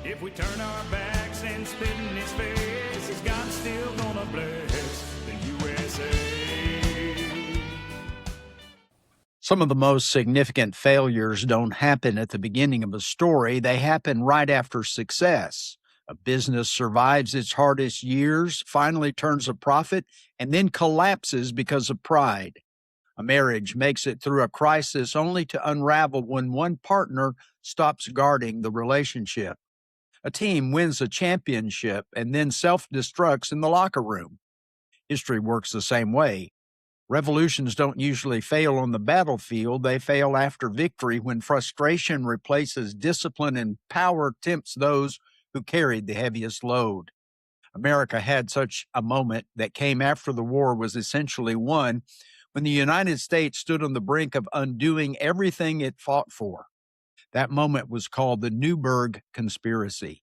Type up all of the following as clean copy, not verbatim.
If we turn our backs and spit in his face, is God still gonna bless the USA? Some of the most significant failures don't happen at the beginning of a story, they happen right after success. A business survives its hardest years, finally turns a profit, and then collapses because of pride. A marriage makes it through a crisis only to unravel when one partner stops guarding the relationship. A team wins a championship and then self destructs in the locker room. History works the same way. Revolutions don't usually fail on the battlefield, they fail after victory when frustration replaces discipline and power tempts those who carried the heaviest load. America had such a moment that came after the war was essentially won when the United States stood on the brink of undoing everything it fought for. That moment was called the Newburgh Conspiracy.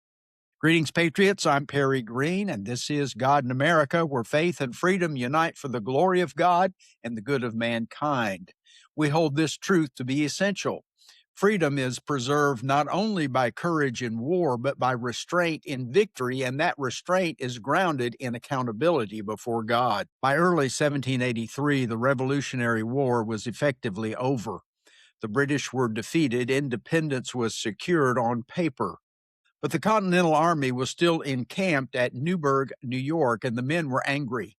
Greetings, Patriots. I'm Perry Greene, and this is God in America, where faith and freedom unite for the glory of God and the good of mankind. We hold this truth to be essential. Freedom is preserved not only by courage in war, but by restraint in victory, and that restraint is grounded in accountability before God. By early 1783, the Revolutionary War was effectively over. The British were defeated, independence was secured on paper. But the Continental Army was still encamped at Newburgh, New York, and the men were angry.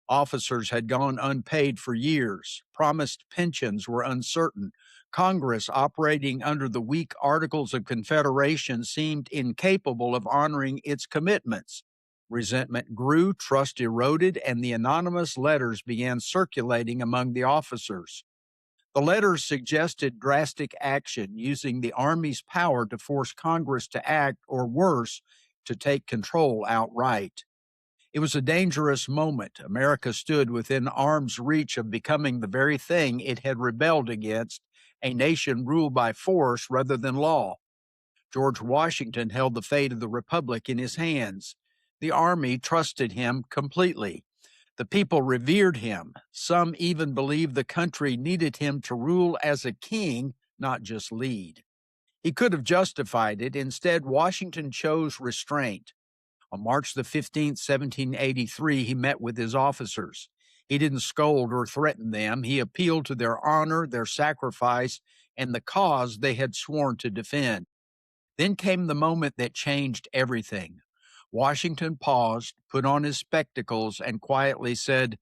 Officers had gone unpaid for years. Promised pensions were uncertain. Congress, operating under the weak Articles of Confederation, seemed incapable of honoring its commitments. Resentment grew, trust eroded, and the anonymous letters began circulating among the officers. The letters suggested drastic action, using the Army's power to force Congress to act, or worse, to take control outright. It was a dangerous moment. America stood within arm's reach of becoming the very thing it had rebelled against, a nation ruled by force rather than law. George Washington held the fate of the Republic in his hands. The Army trusted him completely. The people revered him. Some even believed the country needed him to rule as a king, not just lead. He could have justified it. Instead, Washington chose restraint. On March the 15th, 1783, he met with his officers. He didn't scold or threaten them. He appealed to their honor, their sacrifice, and the cause they had sworn to defend. Then came the moment that changed everything. Washington paused, put on his spectacles, and quietly said,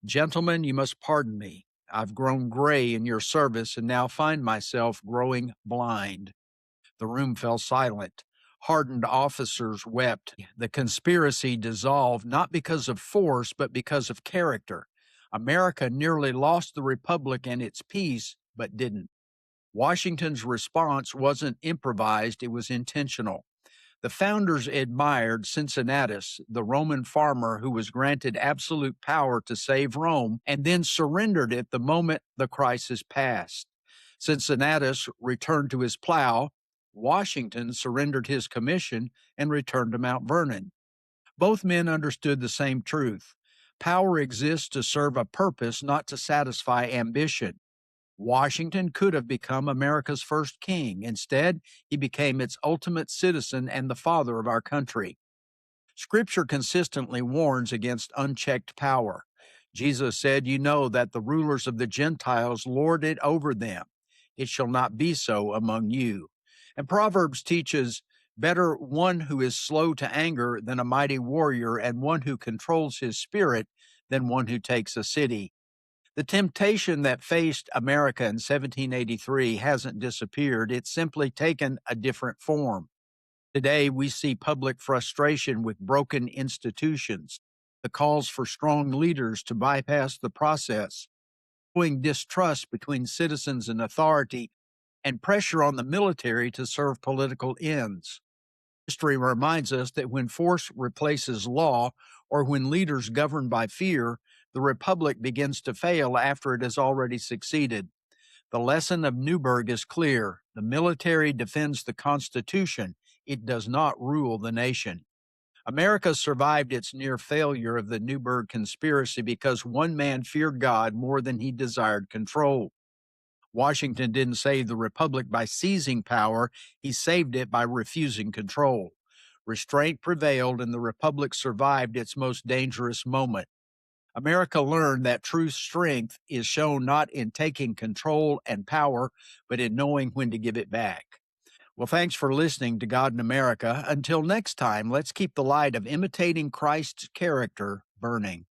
"Gentlemen, you must pardon me. I've grown gray in your service and now find myself growing blind." The room fell silent. Hardened officers wept. The conspiracy dissolved not because of force, but because of character. America nearly lost the Republic and its peace, but didn't. Washington's response wasn't improvised, it was intentional. The founders admired Cincinnatus, the Roman farmer who was granted absolute power to save Rome and then surrendered it the moment the crisis passed. Cincinnatus returned to his plow. Washington surrendered his commission and returned to Mount Vernon. Both men understood the same truth. Power exists to serve a purpose, not to satisfy ambition. Washington could have become America's first king. Instead, he became its ultimate citizen and the father of our country. Scripture consistently warns against unchecked power. Jesus said, "You know that the rulers of the Gentiles lord it over them. It shall not be so among you." And Proverbs teaches, "Better one who is slow to anger than a mighty warrior, and one who controls his spirit than one who takes a city." The temptation that faced America in 1783 hasn't disappeared. It's simply taken a different form. Today, we see public frustration with broken institutions, the calls for strong leaders to bypass the process, growing distrust between citizens and authority, and pressure on the military to serve political ends. History reminds us that when force replaces law, or when leaders govern by fear, the republic begins to fail after it has already succeeded. The lesson of Newburgh is clear. The military defends the Constitution. It does not rule the nation. America survived its near failure of the Newburgh Conspiracy because one man feared God more than he desired control. Washington didn't save the republic by seizing power, he saved it by refusing control. Restraint prevailed, and the republic survived its most dangerous moment. America learned that true strength is shown not in taking control and power, but in knowing when to give it back. Well, thanks for listening to God in America. Until next time, let's keep the light of imitating Christ's character burning.